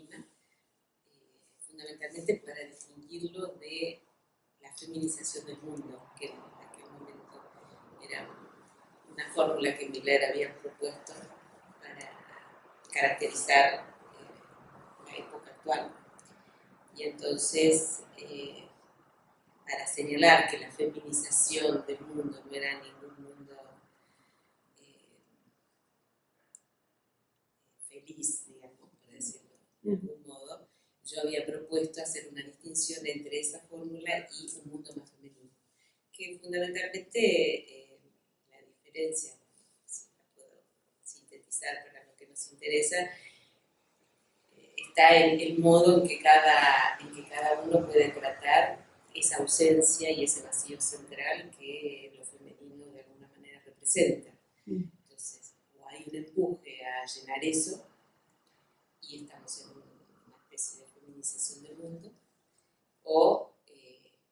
femenina, fundamentalmente para distinguirlo de la feminización del mundo, que en aquel momento era una fórmula que Miller había propuesto para caracterizar la época actual. Y entonces, para señalar que la feminización del mundo no era ningún mundo feliz, digamos, para decirlo de algún modo, yo había propuesto hacer una distinción entre esa fórmula y un mundo más femenino, que fundamentalmente la diferencia, si la puedo sintetizar para lo que nos interesa, está en el modo en que cada uno puede tratar esa ausencia y ese vacío central que lo femenino de alguna manera representa. Entonces, o hay un empuje a llenar eso, y estamos en una especie de feminización del mundo, o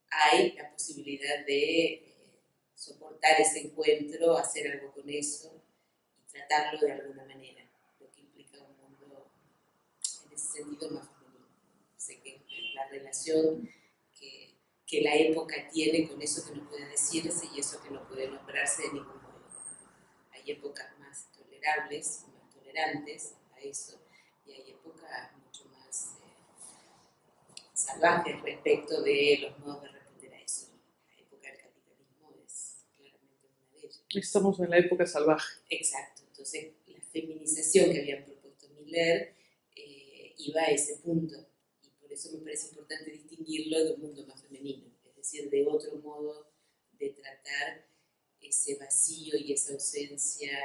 hay la posibilidad de soportar ese encuentro, hacer algo con eso y tratarlo de alguna manera, lo que implica un mundo en ese sentido más femenino. Sé que la relación que la época tiene con eso que no puede decirse y eso que no puede nombrarse de ningún modo. Hay épocas más tolerables, más tolerantes a eso, y hay épocas mucho más salvajes respecto de los modos de responder a eso. La época del capitalismo es claramente una de ellas. Estamos en la época salvaje. Exacto. Entonces, la feminización que habían propuesto Miller iba a ese punto. Por eso me parece importante distinguirlo de un mundo más femenino, es decir, de otro modo de tratar ese vacío y esa ausencia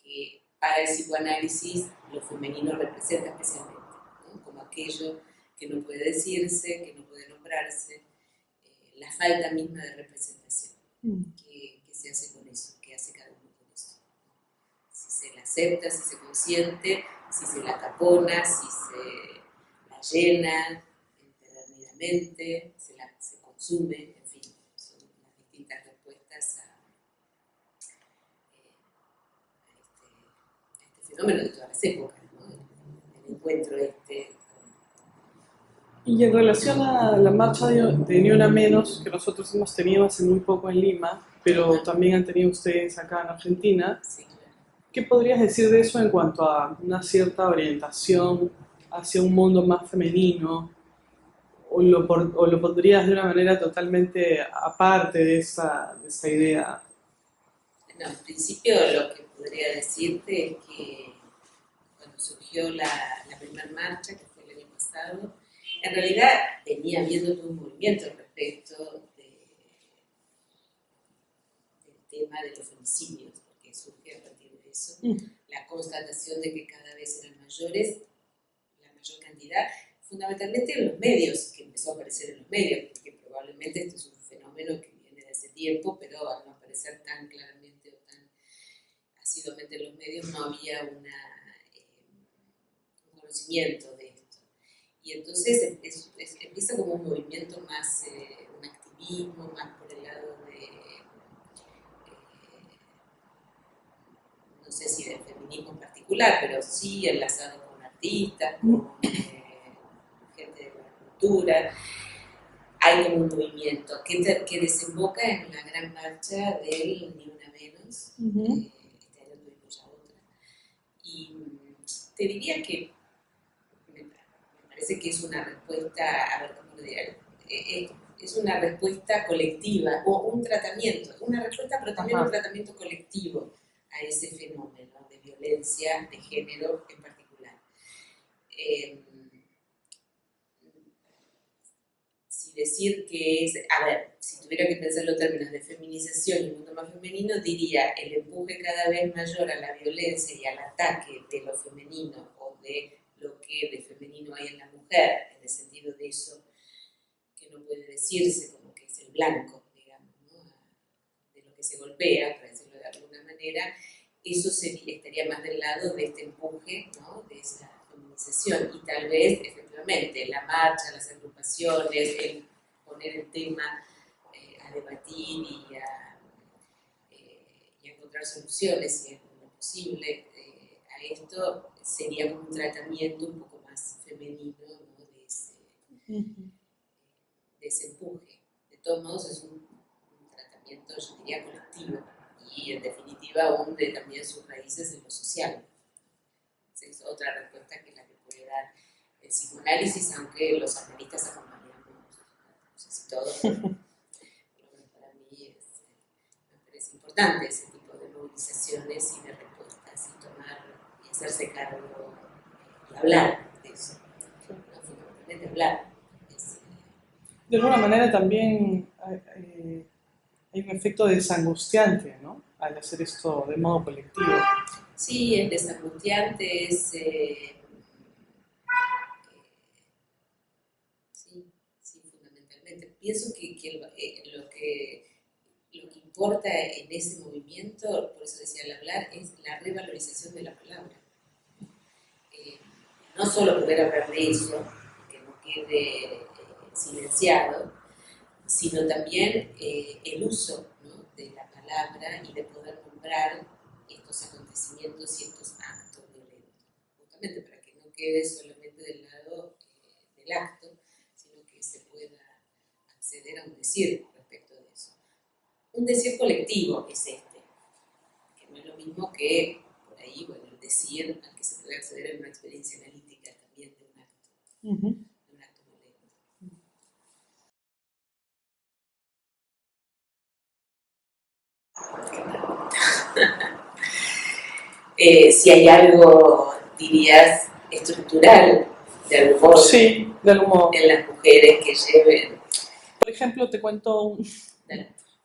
que para el psicoanálisis lo femenino representa especialmente, ¿no? Como aquello que no puede decirse, que no puede nombrarse, la falta misma de representación que se hace con eso, que hace cada uno con eso. Si se la acepta, si se consiente, si se la tapona, si se llena empedernidamente, se consume, en fin, son las distintas respuestas a este fenómeno de todas las épocas, ¿no? El encuentro Y en relación a la marcha de Ni Una Menos, que nosotros hemos tenido hace muy poco en Lima, pero también han tenido ustedes acá en Argentina, sí, claro. ¿Qué podrías decir de eso en cuanto a una cierta orientación hacia un mundo más femenino? ¿O lo pondrías de una manera totalmente aparte de esa idea? No, en principio lo que podría decirte es que cuando surgió la primera marcha, que fue el año pasado, en realidad venía habiendo todo un movimiento respecto del tema de los femicidios, porque surge a partir de eso la constatación de que cada vez eran mayores, la mayor cantidad, fundamentalmente en los medios, que empezó a aparecer en los medios, porque probablemente esto es un fenómeno que viene de hace tiempo, pero al no aparecer tan claramente o tan asiduamente en los medios no había un conocimiento de esto. Y entonces empieza como un movimiento más, un activismo más por el lado de, no sé si del feminismo en particular, pero sí enlazado con artistas, con gente de la cultura. Hay como un movimiento que desemboca en la gran marcha del Ni Una Menos. Este año tuvimos ya otra. Y te diría que me parece que es una respuesta, a ver cómo lo diré, es una respuesta colectiva, o un tratamiento, una respuesta, pero también un tratamiento colectivo a ese fenómeno de violencia de género en particular. Decir que es, a ver, si tuviera que pensar los términos de feminización y mundo más femenino, diría el empuje cada vez mayor a la violencia y al ataque de lo femenino o de lo que de femenino hay en la mujer, en el sentido de eso que no puede decirse como que es el blanco, digamos, ¿no? De lo que se golpea, para decirlo de alguna manera, eso estaría más del lado de este empuje, ¿no? De esa feminización, y tal vez efectivamente la marcha, las agrupaciones, el poner el tema a debatir y a encontrar soluciones si es lo posible a esto, sería como un tratamiento un poco más femenino, ¿no? Ujú. De ese empuje. De todos modos es un tratamiento, yo diría, colectivo y en definitiva hunde también sus raíces en lo social. Esa es otra respuesta que la que puede dar el psicoanálisis, aunque los analistas acompañamos, no sé si todos, pero para mí me parece importante ese tipo de movilizaciones y de respuestas y tomar y hacerse cargo y hablar de eso, ¿no? Fundamentalmente hablar. De alguna manera también hay un efecto desangustiante, ¿no? Al hacer esto de modo colectivo. Sí, es desangustiante, sí, fundamentalmente. Pienso lo que importa en ese movimiento, por eso decía al hablar, es la revalorización de la palabra. No solo poder hablar de eso, que no quede silenciado, sino también el uso, ¿no? De la palabra y de poder nombrar estos acontecimientos y estos actos violentos, justamente para que no quede solamente del lado del acto, sino que se pueda acceder a un decir respecto de eso. Un decir colectivo es este, que no es lo mismo que por ahí, bueno, el decir al que se puede acceder en una experiencia analítica también de un acto, de un acto violento. Si hay algo, dirías, estructural, de algún modo, sí, de algún modo, en las mujeres que lleven. Por ejemplo, te cuento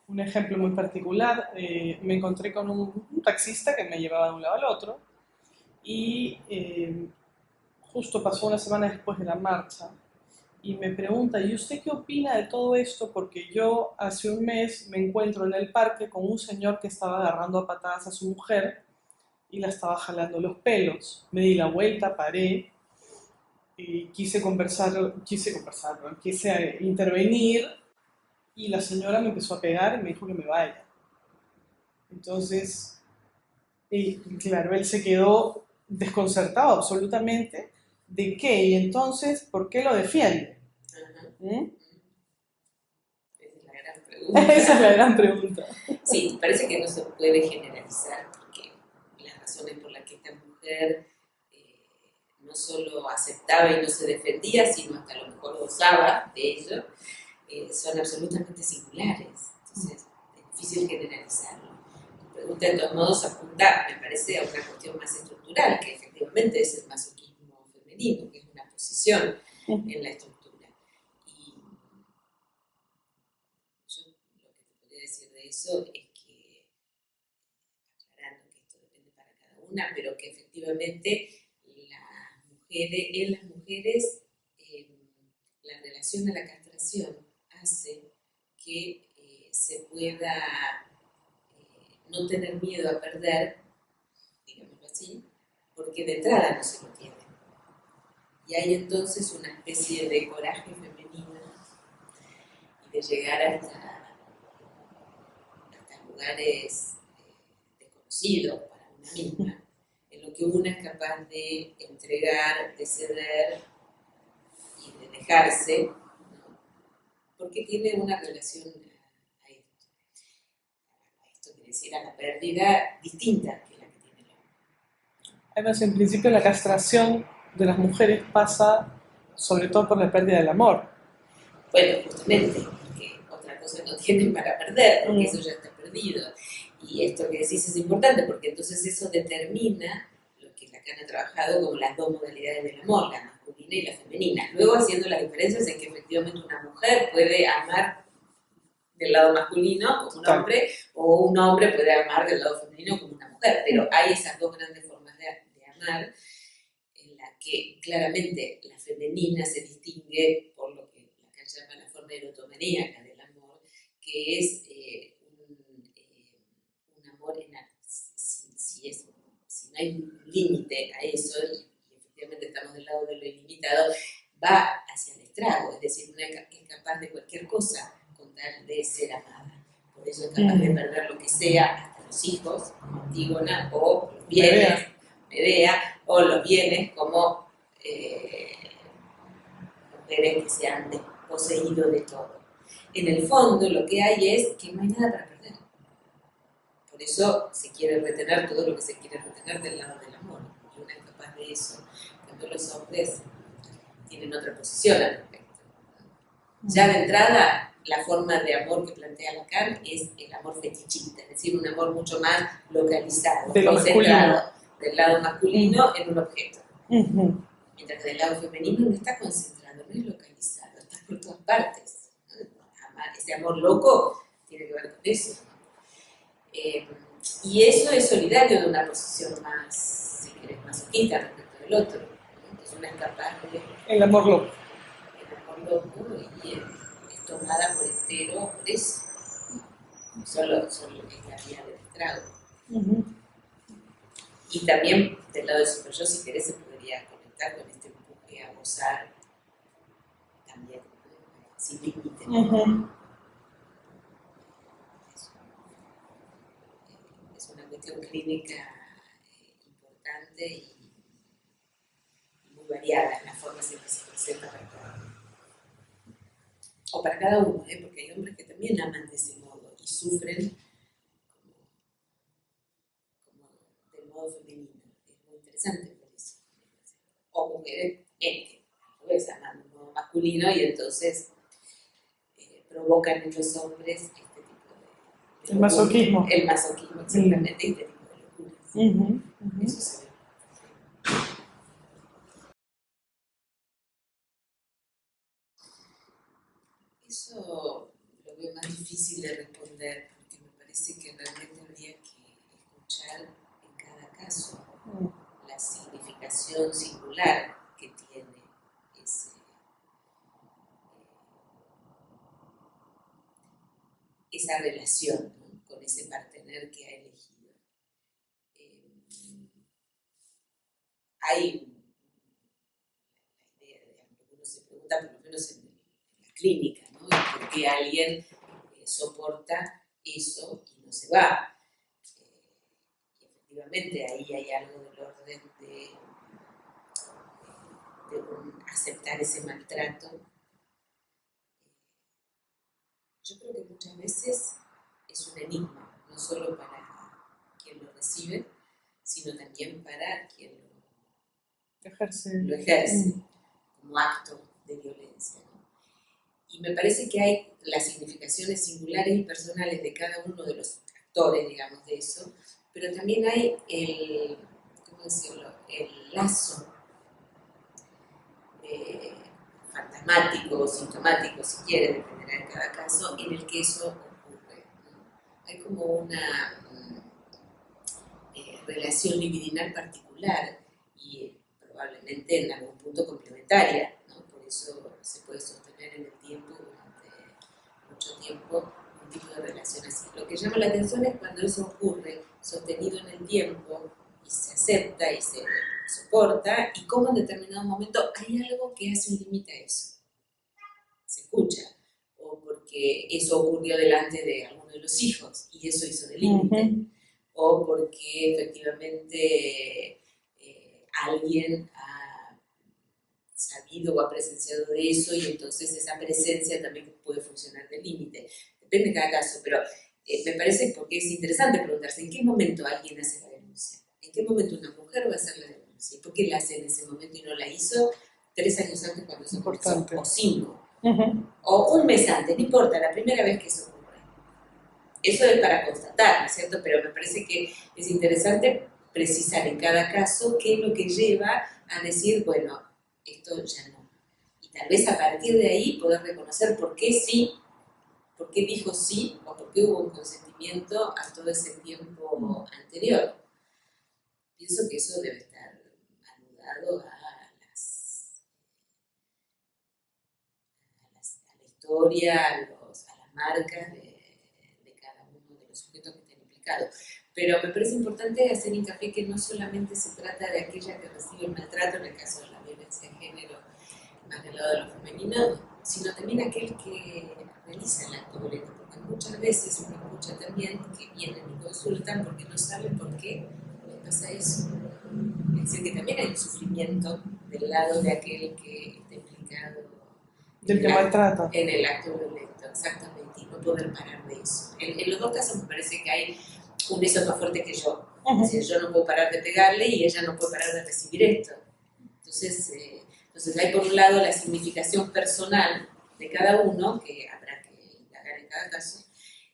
un ejemplo muy particular. Me encontré con un taxista que me llevaba de un lado al otro y justo pasó una semana después de la marcha y me pregunta, ¿y usted qué opina de todo esto? Porque yo hace un mes me encuentro en el parque con un señor que estaba agarrando a patadas a su mujer y la estaba jalando los pelos. Me di la vuelta, paré y quise intervenir y la señora me empezó a pegar y me dijo que me vaya. Entonces, claro, él se quedó desconcertado absolutamente de qué y entonces, ¿por qué lo defiende? ¿Mm? Esa es la gran pregunta. Esa es la gran pregunta. Sí, parece que no se puede generalizar porque las razones por las que esta mujer no solo aceptaba y no se defendía, sino hasta a lo mejor gozaba de ello, son absolutamente singulares. Entonces, es difícil generalizarlo. Tu pregunta, de todos modos, apunta, me parece, a una cuestión más estructural, que efectivamente es el masoquismo femenino, que es una posición en la estructura. Y yo lo que te podría decir de eso es que, aclarando que esto depende para cada una, pero que efectivamente en las mujeres la relación a la castración hace que se pueda no tener miedo a perder, digámoslo así, porque de entrada no se lo tiene. Y hay entonces una especie de coraje femenino y de llegar hasta lugares desconocidos para una misma, en lo que una es capaz de entregar, de ceder y de dejarse, ¿no? Porque tiene una relación a esto. A esto quiere decir a la pérdida distinta que la que tiene el hombre. Además, en principio la castración de las mujeres pasa sobre todo por la pérdida del amor. Bueno, justamente, porque otra cosa no tienen para perder, porque eso ya está perdido. Y esto que decís es importante, porque entonces eso determina lo que Lacan ha trabajado como las dos modalidades del amor, la masculina y la femenina. Luego haciendo las diferencias en que efectivamente una mujer puede amar del lado masculino como un hombre, o un hombre puede amar del lado femenino como una mujer. Pero hay esas dos grandes formas de amar, en la que claramente la femenina se distingue por lo que Lacan llama la forma erotomaníaca del amor, que es un amor si no hay un límite a eso, y efectivamente estamos del lado de lo ilimitado, va hacia el estrago, es decir, una es capaz de cualquier cosa con tal de ser amada. Por eso es capaz de perder lo que sea, hasta los hijos, como Antígona, o los bienes, Medea, o los bienes como mujeres que se han desposeído de todo. En el fondo lo que hay es que no hay nada para perder. Por eso se quiere retener todo lo que se quiere retener del lado del amor. Y una es capaz de eso, cuando los hombres tienen otra posición al respecto. Ya de entrada, la forma de amor que plantea Lacan es el amor fetichista, es decir, un amor mucho más localizado, concentrado del lado masculino en un objeto. Mientras que del lado femenino no está concentrado, no es localizado, está por todas partes. Ese amor loco tiene que ver con eso. Y eso es solidario de una posición más, si querés, masoquista respecto del otro. Entonces una es capaz de... El amor loco. El amor loco y es tomada por entero por eso. Solo es la vía del estrago. Y también del lado del superyo, si querés, se podría conectar con este empuje a gozar también, sin límite. Es una cuestión clínica importante y muy variada en las formas en que se presenta para cada uno. O para cada uno, porque hay hombres que también aman de ese modo y sufren como del modo femenino. Es muy interesante por eso. O mujeres que aman de modo masculino y entonces provocan en los hombres este tipo de el masoquismo. El masoquismo, exactamente, este tipo de locuras. Eso se ve. Eso lo veo más difícil de responder porque me parece que realmente habría que escuchar en cada caso la significación singular que tiene esa relación, ¿no?, con ese partener que ha elegido. Hay la idea de lo que uno se pregunta, por lo menos en la clínica, ¿no?, por qué alguien soporta eso y no se va. Y efectivamente ahí hay algo del orden de aceptar ese maltrato. Yo creo que muchas veces es un enigma, no solo para quien lo recibe, sino también para quien lo ejerce como acto de violencia, ¿no? Y me parece que hay las significaciones singulares y personales de cada uno de los actores, digamos, de eso, pero también hay el lazo fantasmático o sintomático, si quiere, dependerá en cada caso, en el que eso ocurre, ¿no? Hay como una relación libidinal particular y probablemente en algún punto complementaria, ¿no? Por eso se puede sostener en el tiempo, durante mucho tiempo, un tipo de relación así. Lo que llama la atención es cuando eso ocurre sostenido en el tiempo y se acepta y se soporta, y cómo en determinado momento hay algo que hace un límite a eso. Se escucha, o porque eso ocurrió delante de alguno de los hijos y eso hizo de límite, o porque efectivamente alguien ha sabido o ha presenciado de eso y entonces esa presencia también puede funcionar de límite. Depende de cada caso, pero me parece porque es interesante preguntarse en qué momento alguien hace la denuncia, en qué momento una mujer va a hacer la denuncia, y por qué la hace en ese momento y no la hizo 3 años antes cuando eso comenzó, o 5, o un mes antes, no importa, la primera vez que eso ocurre. Eso es para constatar, ¿no es cierto? Pero me parece que es interesante precisar en cada caso qué es lo que lleva a decir, bueno, esto ya no. Y tal vez a partir de ahí poder reconocer por qué sí, por qué dijo sí, o por qué hubo un consentimiento a todo ese tiempo anterior. Pienso que eso debe estar anudado a la historia, a las marcas de cada uno de los sujetos que estén implicados. Pero me parece importante hacer hincapié que no solamente se trata de aquella que recibe el maltrato, en el caso de la violencia de género, más del lado de lo femenino, sino también aquel que realiza el acto violento, porque muchas veces uno escucha también que vienen y consultan porque no saben por qué les pasa eso. Es decir, que también hay un sufrimiento del lado de aquel que está implicado Del que maltrata. En el acto violento, exactamente, y no poder parar de eso. En los dos casos me parece que hay un eso más fuerte que yo. Es decir, yo no puedo parar de pegarle y ella no puede parar de recibir esto. Entonces hay por un lado la significación personal de cada uno, que habrá que indagar en cada caso,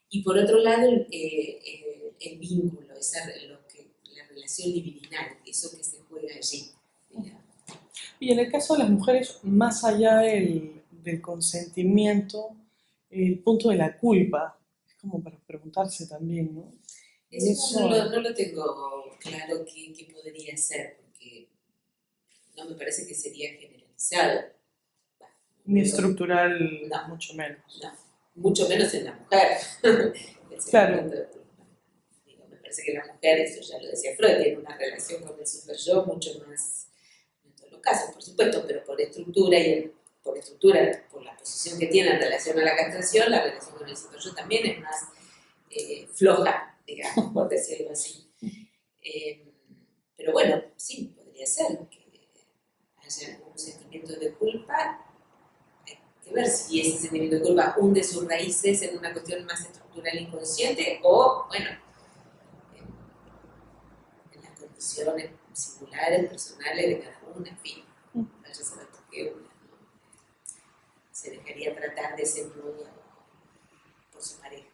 y por otro lado el vínculo, la relación libidinal, eso que se juega allí. Y en el caso de las mujeres, más allá del consentimiento, el punto de la culpa, es como para preguntarse también, ¿no? Eso no lo tengo claro qué podría ser, porque no me parece que sería generalizado. Ni estructural, no, mucho menos. No, mucho menos en la mujer. Claro. Me parece que la mujer, eso ya lo decía Freud, tiene una relación con el super-yo mucho más, en todos los casos, por supuesto, pero por estructura, por la posición que tiene en relación a la castración, la relación con el super-yo también es más floja, digamos, por decirlo así. Pero bueno, sí, podría ser que haya un sentimiento de culpa. Hay que ver si ese sentimiento de culpa hunde sus raíces en una cuestión más estructural inconsciente o, bueno, en las condiciones singulares, personales de cada una, en fin, vaya a saber por qué una, ¿no? Se dejaría tratar de ese modo por su pareja.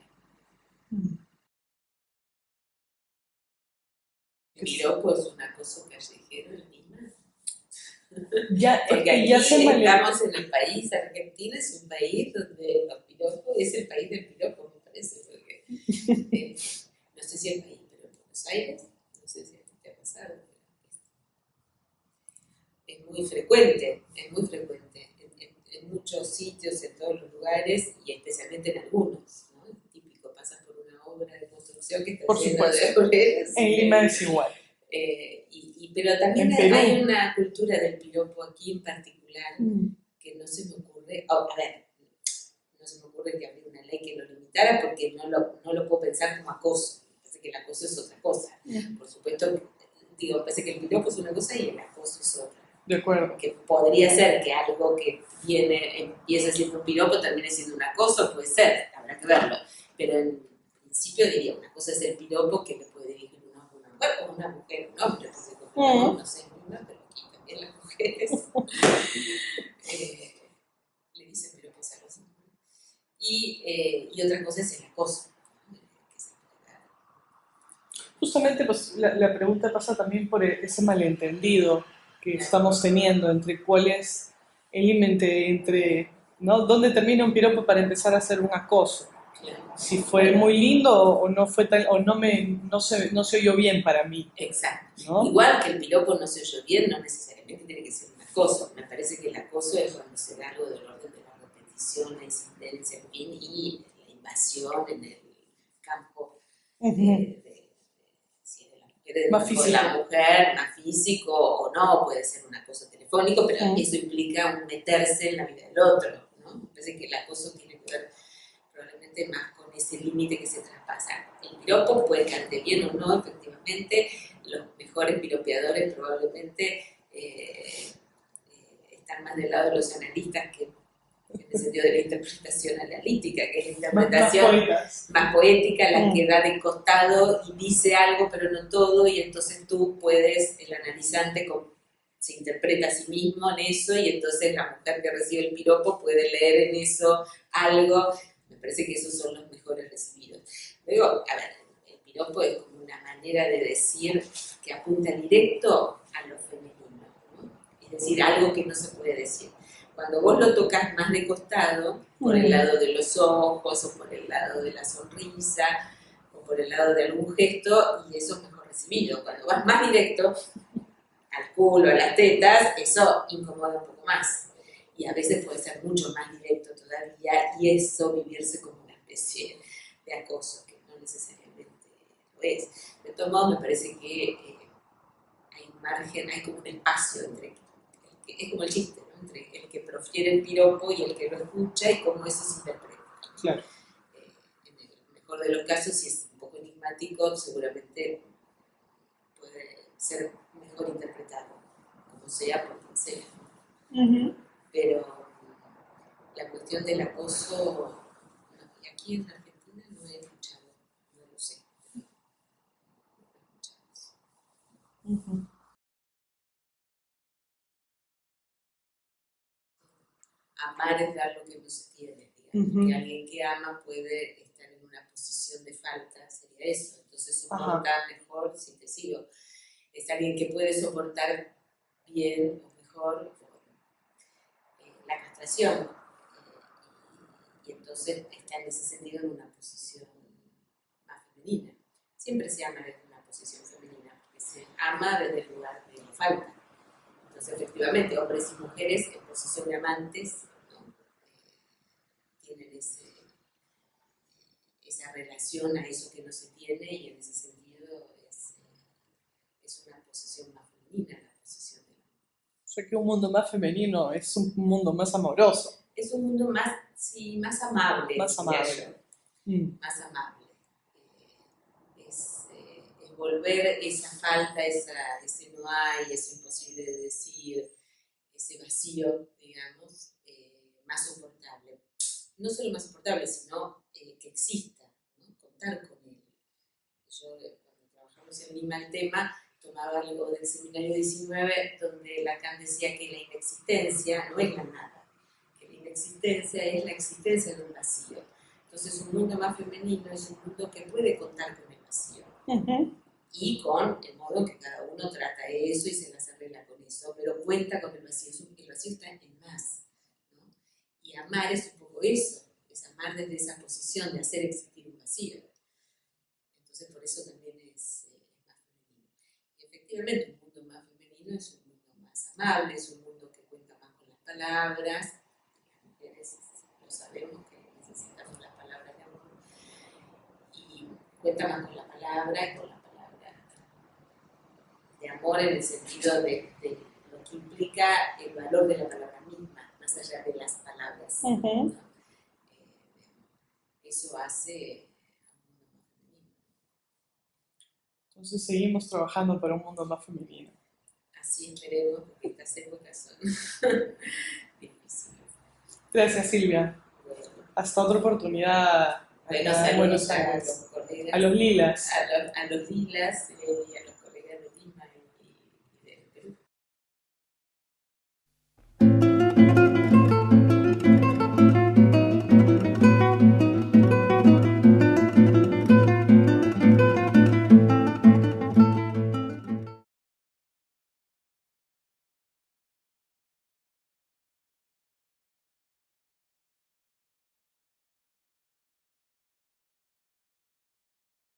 El piropo es un acoso callejero, Lima. Porque aquí estamos en el país, Argentina es un país donde los piropos es el país del piropo, me parece, porque no sé si el país, pero en Buenos Aires, no sé si a ti te ha pasado, pero es muy frecuente, en muchos sitios, en todos los lugares y especialmente en algunos, ¿no? Es típico, pasas por una obra de construcción que está llena de obreros. En Lima es igual. Pero también hay una cultura del piropo aquí en particular que no se me ocurre, no se me ocurre que habría una ley que lo limitara porque no lo puedo pensar como acoso. Me parece que el acoso es otra cosa. Por supuesto, me parece que el piropo es una cosa y el acoso es otra. De acuerdo. Que podría ser que algo que empieza siendo un piropo termine siendo un acoso, puede ser, habrá que verlo. Pero en principio diría, una cosa es el piropo que le puede dirigir una mujer o una mujer, un hombre. No sé, pero aquí también las mujeres le dicen piropos a los hombres. Y otra cosa es el acoso. Justamente pues, la pregunta pasa también por ese malentendido que estamos teniendo entre cuál es el límite entre, ¿no? ¿Dónde termina un piropo para empezar a hacer un acoso? Claro. Si fue muy lindo o no fue tal, o no se oyó bien para mí. Exacto. ¿No? Igual que el piropo no se oyó bien, no necesariamente tiene que ser un acoso. Me parece que el acoso es cuando se da algo del orden de la repetición, la insistencia, en fin, y la invasión en el campo si es de la mujer, más físico. La mujer, más físico o no, puede ser un acoso telefónico, pero eso implica un meterse en la vida del otro, ¿no? Me parece que el acoso tiene que ver probablemente más con ese límite que se traspasa. El piropo puede caerte bien o no, efectivamente, los mejores piropeadores probablemente están más del lado de los analistas que en el sentido de la interpretación analítica, que es la interpretación más poética, la que da de costado y dice algo pero no todo, y entonces tú puedes, el analizante se interpreta a sí mismo en eso, y entonces la mujer que recibe el piropo puede leer en eso algo. Me parece que esos son los mejores recibidos. Luego, el piropo es como una manera de decir que apunta directo a lo femenino, ¿no? Es decir, algo que no se puede decir. Cuando vos lo tocas más de costado, por el lado de los ojos, o por el lado de la sonrisa, o por el lado de algún gesto, y eso es mejor recibido. Cuando vas más directo, al culo, a las tetas, eso incomoda un poco más. Y a veces puede ser mucho más directo todavía, y eso vivirse como una especie de acoso, que no necesariamente lo es. De todos modos, me parece que hay un margen, hay como un espacio entre, es como el chiste, ¿no? Entre el que profiere el piropo y el que lo escucha y cómo eso se interpreta. Claro. En el mejor de los casos, si es un poco enigmático, seguramente puede ser mejor interpretado, como sea, por quien sea. Pero cuestión del acoso, aquí en Argentina no he escuchado, no lo sé. Ujú. Amar es dar lo que no se tiene, digamos, Ujú. que alguien que ama puede estar en una posición de falta, sería eso, entonces soporta mejor, si te sigo, es alguien que puede soportar bien o mejor la castración, y entonces está en ese sentido en una posición más femenina. Siempre se ama desde una posición femenina, porque se ama desde el lugar de la falta. Entonces, efectivamente, hombres y mujeres en posición de amantes, ¿no? Tienen esa relación a eso que no se tiene, y en ese sentido es una posición más femenina la posición del hombre. O sea que un mundo más femenino es un mundo más amoroso, Es un mundo más, sí, más amable. más amable. Más amable. Es volver esa falta, ese no hay, eso imposible de decir, ese vacío, digamos, más soportable. No solo más soportable, sino que exista, ¿no? Contar con él. Yo, cuando trabajamos en Lima el tema, tomaba algo del seminario 19, donde Lacan decía que la inexistencia no es la nada, que la inexistencia es la existencia de un vacío. Entonces, un mundo más femenino es un mundo que puede contar con el vacío. Ujú. Y con el modo en que cada uno trata eso y se las arregla con eso, pero cuenta con el vacío. El vacío está en más, ¿no? Y amar es un poco eso, es amar desde esa posición de hacer existir un vacío. Entonces, por eso también es más femenino. Y efectivamente, un mundo más femenino es un mundo más amable, es un mundo que cuenta más con las palabras. Las mujeres lo sabemos que necesitamos las palabras de amor. Y cuenta más con la palabra y con la palabra de amor en el sentido de lo que implica el valor de la palabra misma, más allá de las palabras. Ujú. ¿No? Eso hace a un mundo más femenino. Entonces seguimos trabajando para un mundo más femenino. Así esperemos, porque estas épocas son difíciles. Gracias, Silvia. Bueno, Hasta otra oportunidad acá en saludos Buenos a Aires. los colegas, A los lilas. a los lilas,